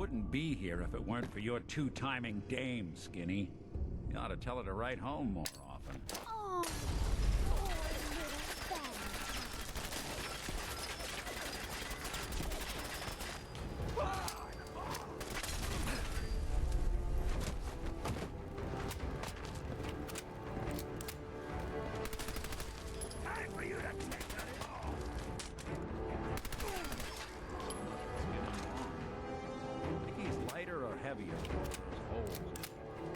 wouldn't be here if it weren't for your two-timing dame, Skinny. You ought to tell her to write home more often. Oh, poor little thing. Time for you to take that off. Think he's lighter or heavier? Those holes.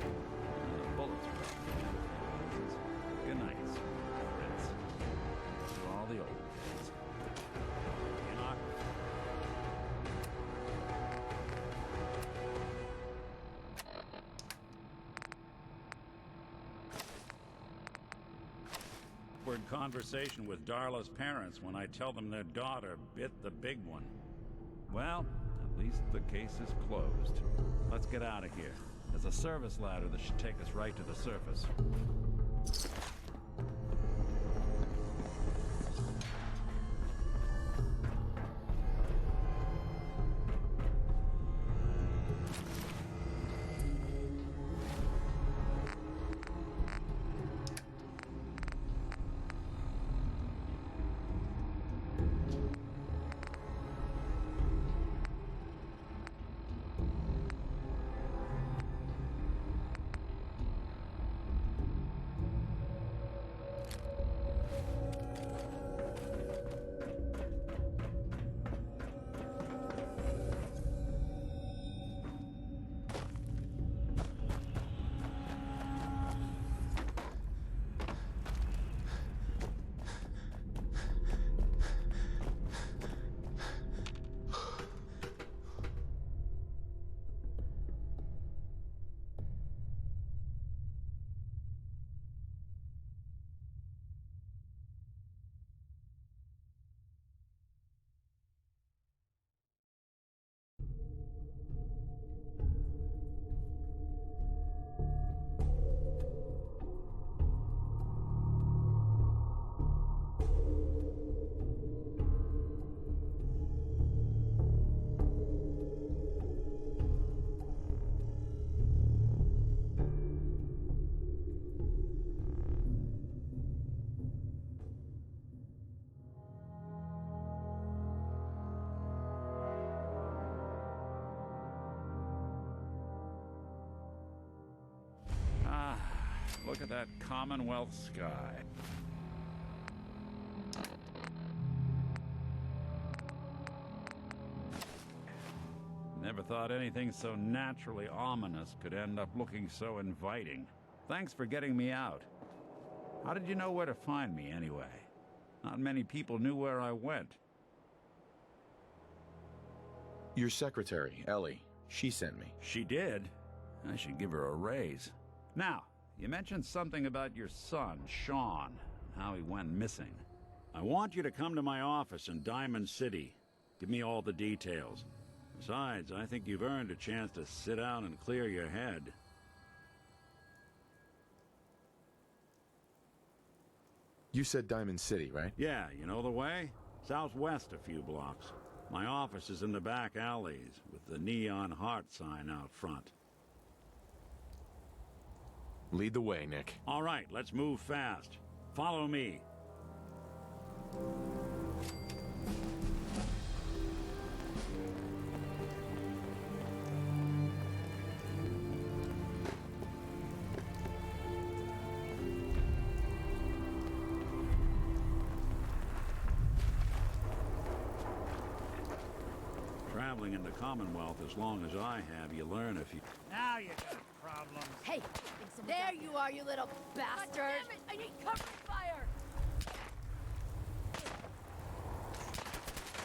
The bullets are up. Good night, friends. To all the old days. You know. Awkward conversation with Darla's parents when I tell them their daughter bit the big one. Well, at least the case is closed. Let's get out of here. There's a service ladder that should take us right to the surface. Look at that Commonwealth sky. Never thought anything so naturally ominous could end up looking so inviting. Thanks for getting me out. How did you know where to find me, anyway? Not many people knew where I went. Your secretary, Ellie, she sent me. She did? I should give her a raise. Now, you mentioned something about your son, Sean, and how he went missing. I want you to come to my office in Diamond City. Give me all the details. Besides, I think you've earned a chance to sit down and clear your head. You said Diamond City, right? Yeah, you know the way? Southwest a few blocks. My office is in the back alleys, with the neon heart sign out front. Lead the way, Nick. All right, let's move fast. Follow me. Traveling in the Commonwealth as long as I have, you learn if you... Now you got problems. Hey, there you are, you little bastard! God damn it! I need cover fire!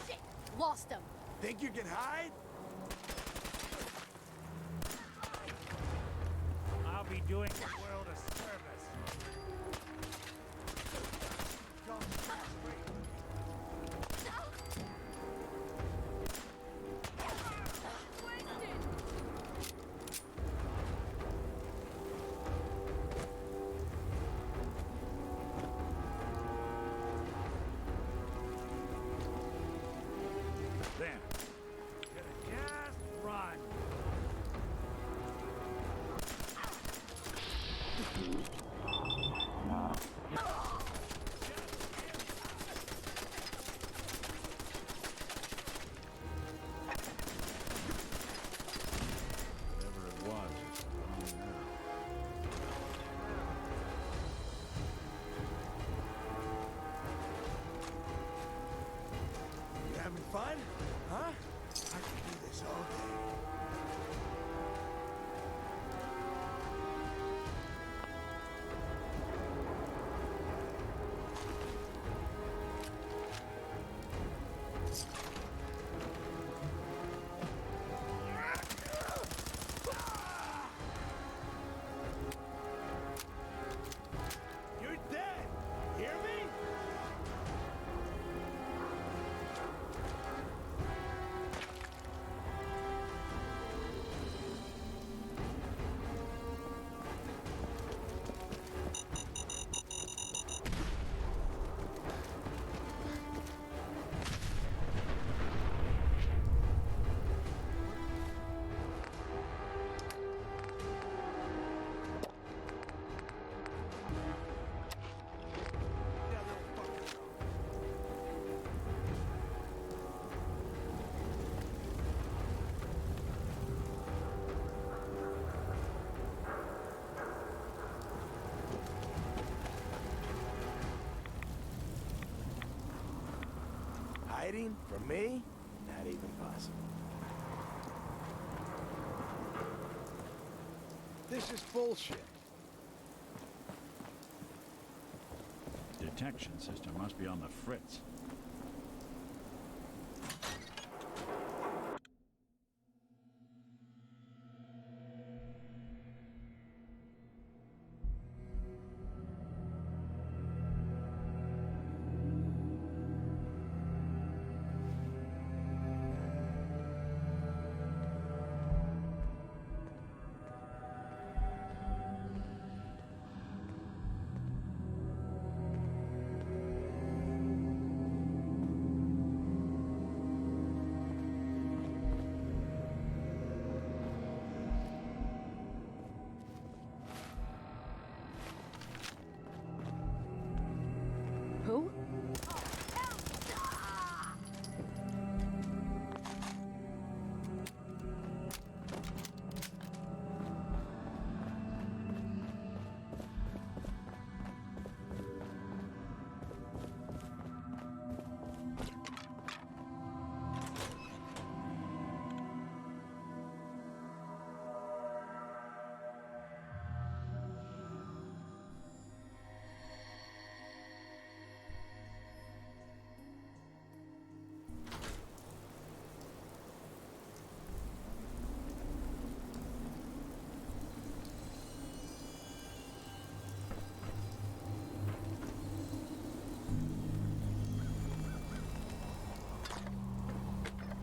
Shit! Lost him! Think you can hide? I'll be doing the world a service. There. Just run. this all day. You're dead! Hear me? Yeah, little fucker. Hiding from me? Not even possible. This is bullshit. Detection system must be on the fritz. Who?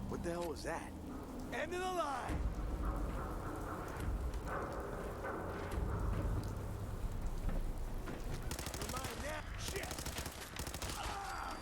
What the hell was that? End of the line! You're mine now. Shit! Ah!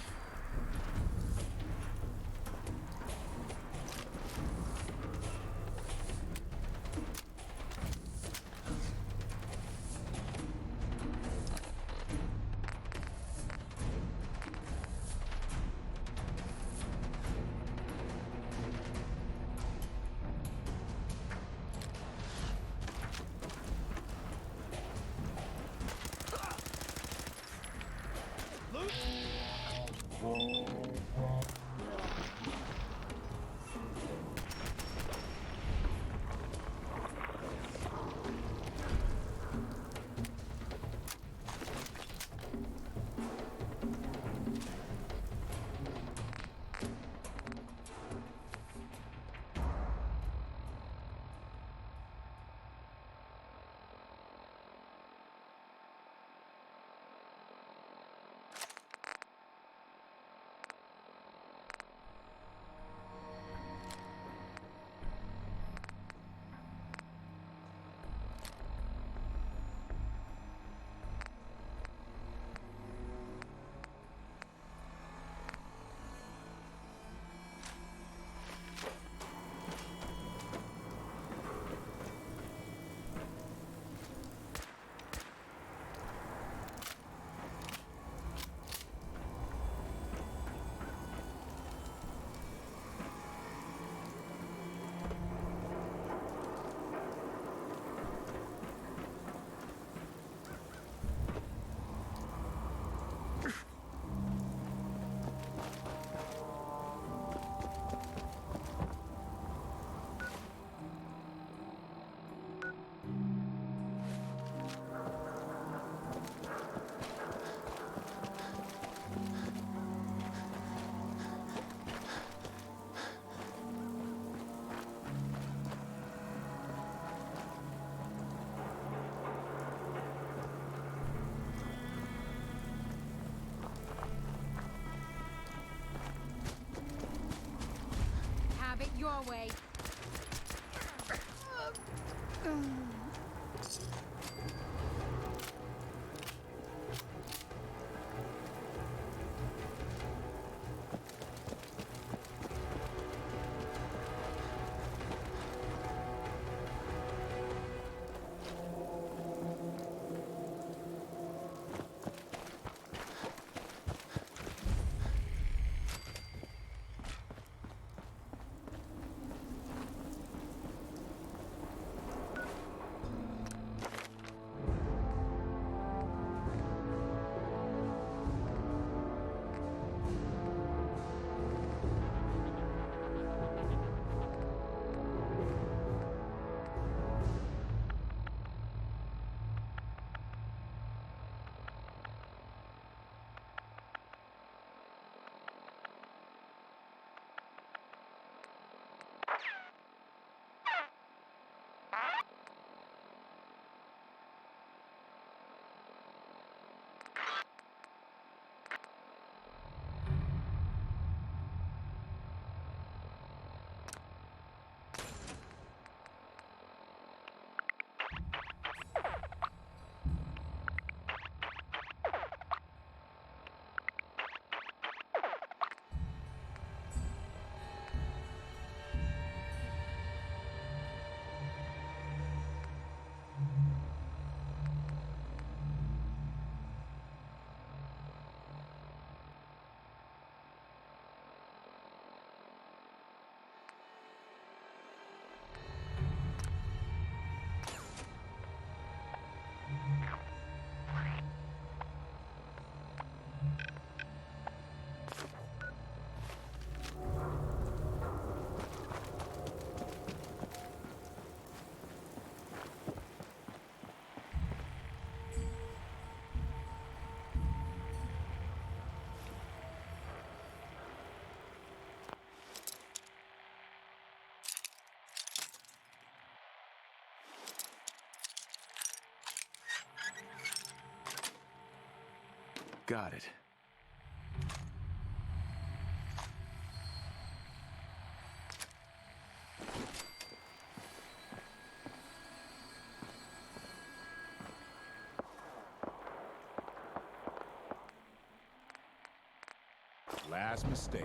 doorway. Got it. Last mistake.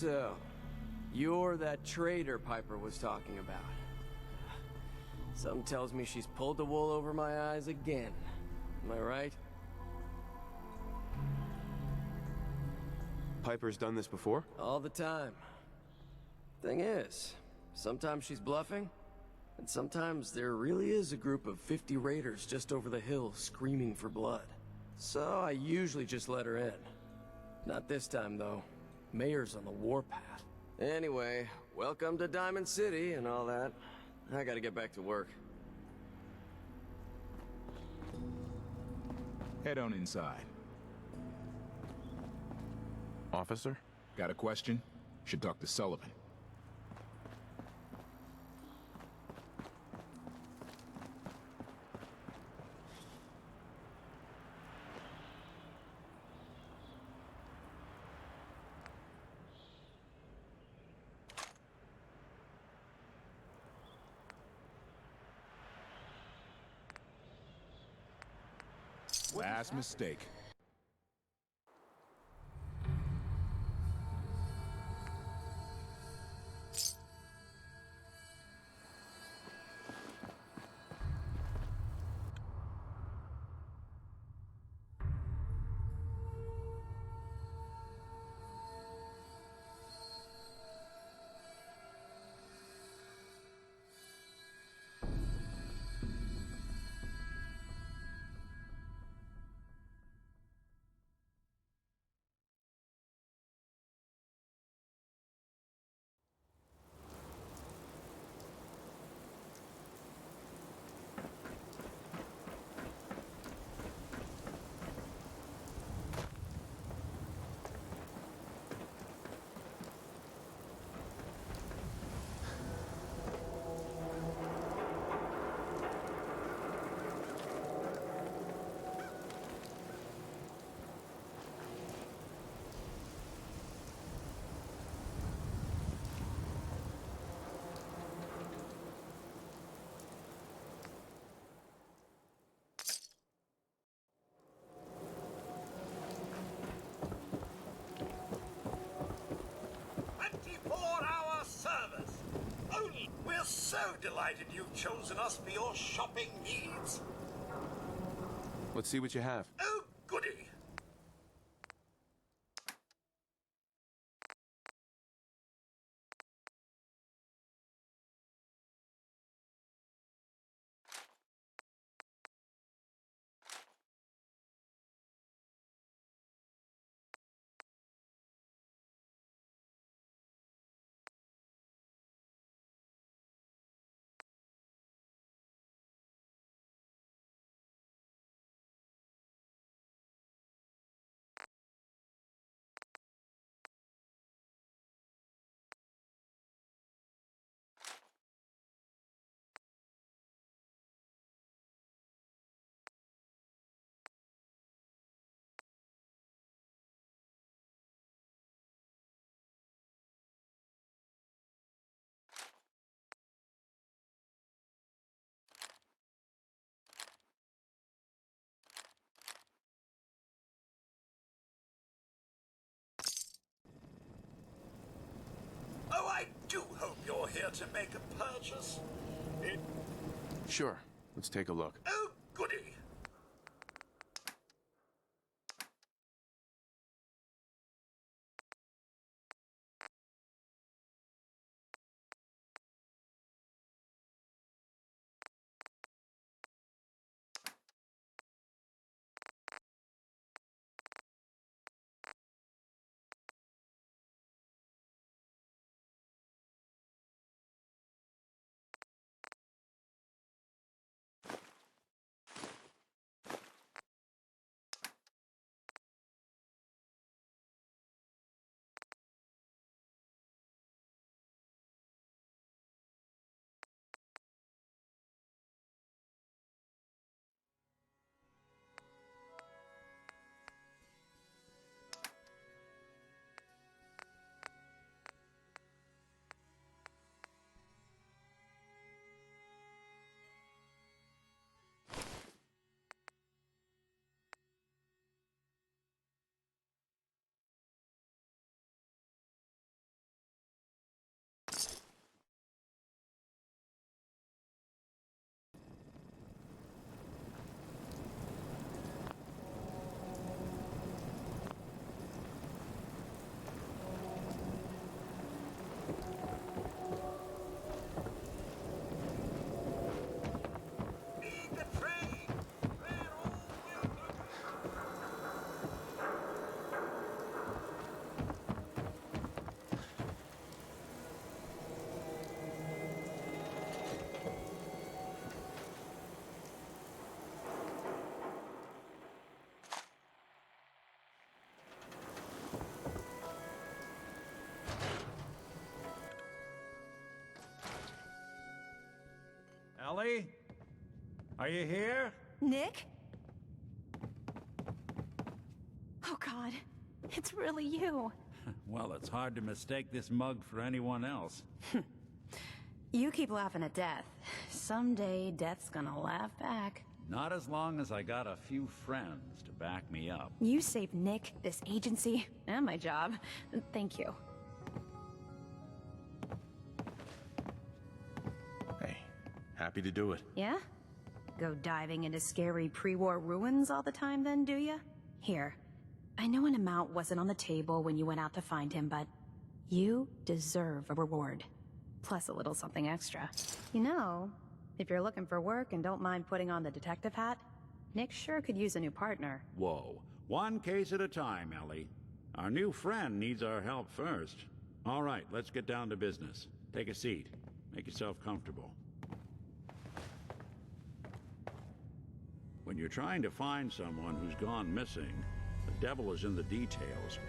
So, you're that traitor Piper was talking about. Something tells me she's pulled the wool over my eyes again. Am I right? Piper's done this before? All the time. Thing is, sometimes she's bluffing, and sometimes there really is a group of 50 raiders just over the hill screaming for blood. So I usually just let her in. Not this time, though. Mayor's on the warpath. Anyway, welcome to Diamond City and all that. I gotta get back to work. Head on inside. Officer? Got a question? Should talk to Sullivan. Last mistake. We're so delighted you've chosen us for your shopping needs. Let's see what you have. Oh, goody. Oh, I do hope you're here to make a purchase. Sure. Let's take a look. Oh, goody. Ellie? Are you here? Nick? Oh God, it's really you. Well, it's hard to mistake this mug for anyone else. You keep laughing at death. Someday, death's gonna laugh back. Not as long as I got a few friends to back me up. You saved Nick, this agency, and my job. Thank you. Hey, happy to do it. Yeah? Go diving into scary pre-war ruins all the time then, do ya? Here. I know an amount wasn't on the table when you went out to find him, but you deserve a reward. Plus a little something extra. You know, if you're looking for work and don't mind putting on the detective hat, Nick sure could use a new partner. Whoa. One case at a time, Ellie. Our new friend needs our help first. All right, let's get down to business. Take a seat. Make yourself comfortable. When you're trying to find someone who's gone missing, the devil is in the details.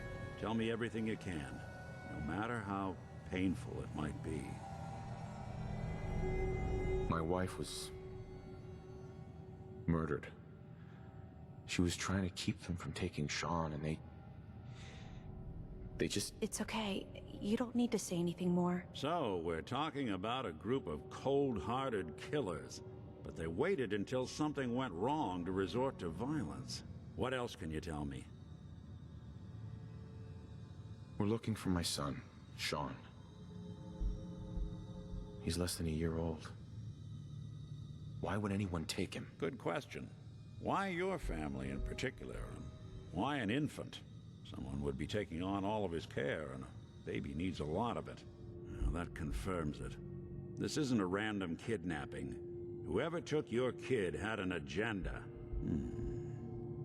Tell me everything you can, no matter how painful it might be. My wife was murdered. She was trying to keep them from taking Sean, and they just... It's okay. You don't need to say anything more. So, we're talking about a group of cold-hearted killers, but they waited until something went wrong to resort to violence. What else can you tell me? We're looking for my son, Sean. He's less than a year old. Why would anyone take him? Good question. Why your family in particular? And why an infant? Someone would be taking on all of his care, and a baby needs a lot of it. Well, that confirms it. This isn't a random kidnapping. Whoever took your kid had an agenda.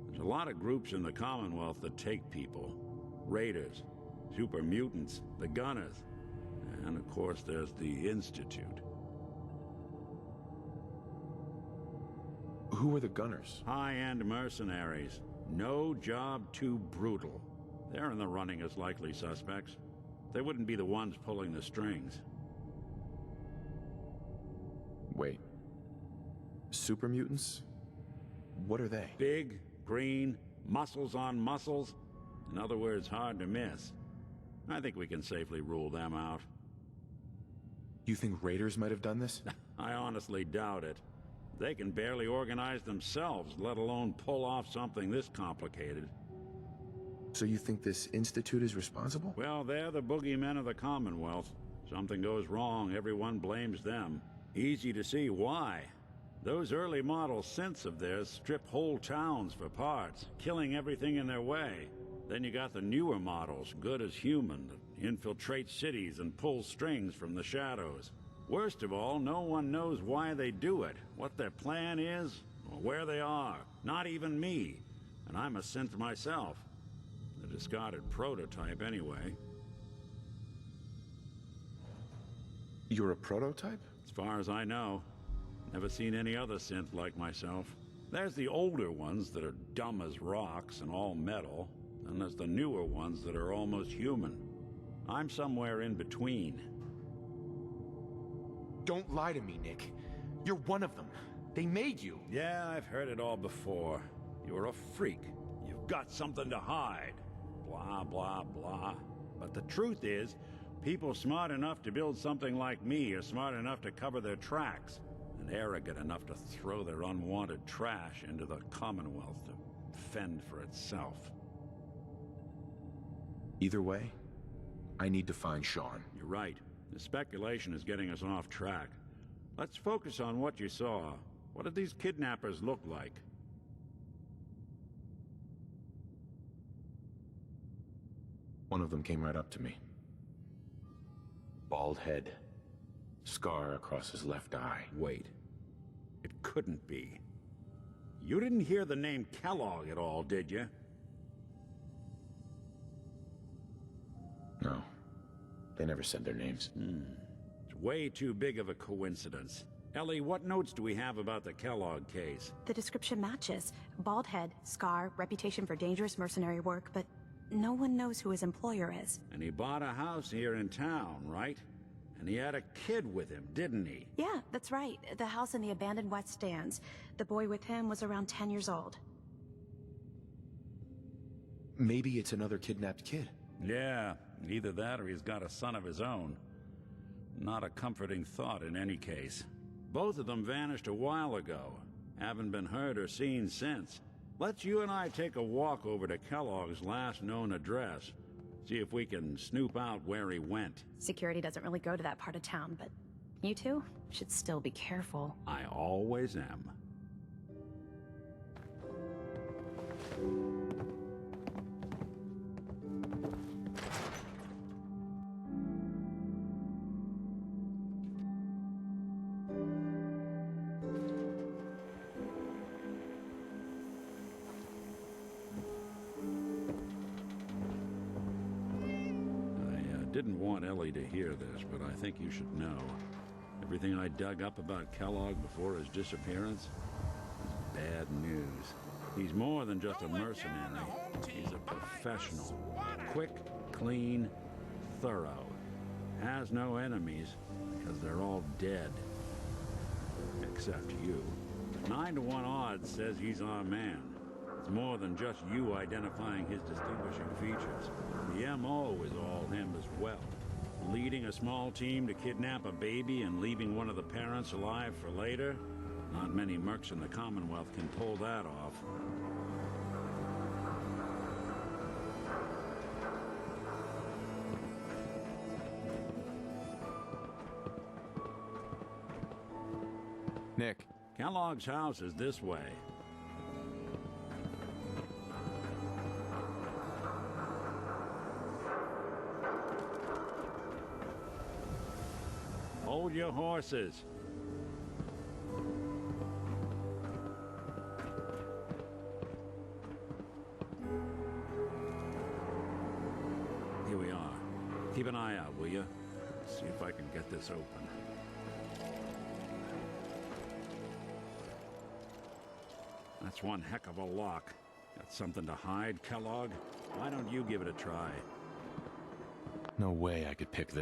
There's a lot of groups in the Commonwealth that take people. Raiders, super mutants, the Gunners, and of course there's the Institute. Who are the Gunners? High-end mercenaries. No job too brutal. They're in the running as likely suspects. They wouldn't be the ones pulling the strings. Wait. Super mutants? What are they? Big, green, muscles on muscles. In other words, hard to miss. I think we can safely rule them out. You think raiders might have done this? I honestly doubt it. They can barely organize themselves, let alone pull off something this complicated. So you think this Institute is responsible? Well, they're the boogeymen of the Commonwealth. Something goes wrong, everyone blames them. Easy to see why. Those early model synths of theirs strip whole towns for parts, killing everything in their way. Then you got the newer models, good as human, that infiltrate cities and pull strings from the shadows. Worst of all, no one knows why they do it, what their plan is, or where they are. Not even me. And I'm a synth myself. The discarded prototype, anyway. You're a prototype? As far as I know. Never seen any other synth like myself. There's the older ones that are dumb as rocks and all metal, and there's the newer ones that are almost human. I'm somewhere in between. Don't lie to me, Nick. You're one of them. They made you. Yeah, I've heard it all before. You're a freak. You've got something to hide. Blah, blah, blah. But the truth is, people smart enough to build something like me are smart enough to cover their tracks, and arrogant enough to throw their unwanted trash into the Commonwealth to fend for itself. Either way, I need to find Sean. You're right. The speculation is getting us off track. Let's focus on what you saw. What did these kidnappers look like? One of them came right up to me. Bald head. Scar across his left eye. Wait. It couldn't be. You didn't hear the name Kellogg at all, did you? No. They never said their names. It's way too big of a coincidence. Ellie, what notes do we have about the Kellogg case? The description matches. Bald head, scar, reputation for dangerous mercenary work, but no one knows who his employer is. And he bought a house here in town, right? And he had a kid with him, didn't he? Yeah, that's right. The house in the abandoned West Stands. The boy with him was around 10 years old. Maybe it's another kidnapped kid. Yeah, either that or he's got a son of his own. Not a comforting thought in any case. Both of them vanished a while ago. Haven't been heard or seen since. Let's you and I take a walk over to Kellogg's last known address. See if we can snoop out where he went. Security doesn't really go to that part of town, but you two should still be careful. I always am. Didn't want Ellie to hear this, but I think you should know. Everything I dug up about Kellogg before his disappearance is bad news. He's more than just a mercenary. He's a professional. Quick, clean, thorough. Has no enemies because they're all dead. Except you. 9 to 1 odds says he's our man. It's more than just you identifying his distinguishing features. The M.O. is all him as well. Leading a small team to kidnap a baby and leaving one of the parents alive for later? Not many mercs in the Commonwealth can pull that off. Nick. Kellogg's house is this way. Hold your horses. Here we are. Keep an eye out, will you? See if I can get this open. That's one heck of a lock. Got something to hide, Kellogg? Why don't you give it a try? No way I could pick this.